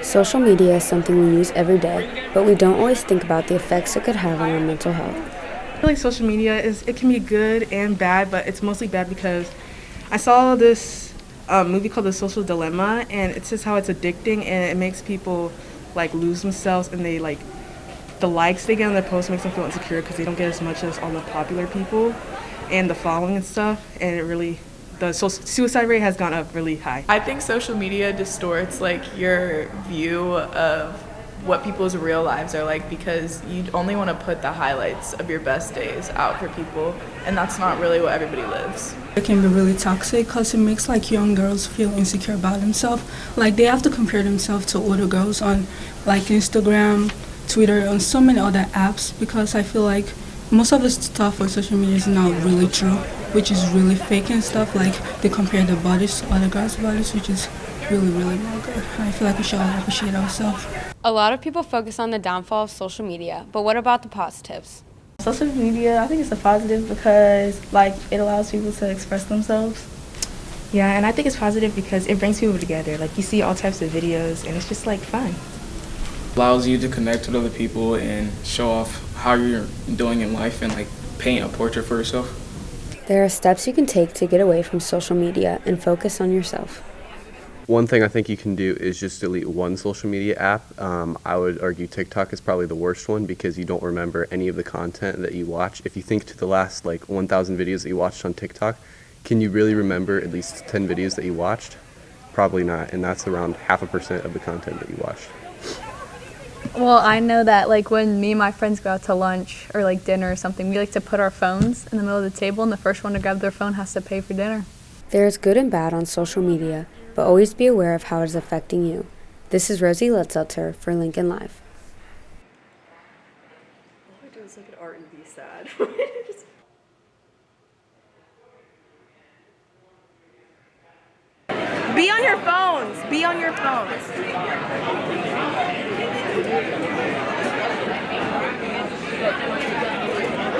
Social media is something we use every day, but we don't always think about the effects it could have on our mental health. I feel like social media it can be good and bad, but it's mostly bad because I saw this movie called The Social Dilemma, and it says how it's addicting and it makes people like lose themselves, and they like the likes they get on their posts makes them feel insecure because they don't get as much as all the popular people and the following and stuff, and it really the suicide rate has gone up really high. I think social media distorts like your view of what people's real lives are like, because you only want to put the highlights of your best days out for people, and that's not really what everybody lives. It can be really toxic because it makes like young girls feel insecure about themselves. Like they have to compare themselves to older girls on like Instagram, Twitter, on so many other apps, because I feel like most of the stuff on social media is not really true, which is really fake and stuff. Like they compare their bodies to other girls' bodies, which is really, really not good. And I feel like we should all appreciate ourselves. A lot of people focus on the downfall of social media, but what about the positives? Social media, I think it's a positive because like it allows people to express themselves. Yeah, and I think it's positive because it brings people together. Like you see all types of videos, and it's just like fun. Allows you to connect with other people and show off how you're doing in life and like paint a portrait for yourself. There are steps you can take to get away from social media and focus on yourself. One thing I think you can do is just delete one social media app. I would argue TikTok is probably the worst one because you don't remember any of the content that you watch. If you think to the last like 1,000 videos that you watched on TikTok, can you really remember at least 10 videos that you watched? Probably not, and that's around 0.5% of the content that you watched. Well, I know that like when me and my friends go out to lunch or like dinner or something, we like to put our phones in the middle of the table, and the first one to grab their phone has to pay for dinner. There is good and bad on social media, but always be aware of how it is affecting you. This is Rosie Letzelter for Lincoln Live. All I do is look at art and be sad. Be on your phones. Be on your phones.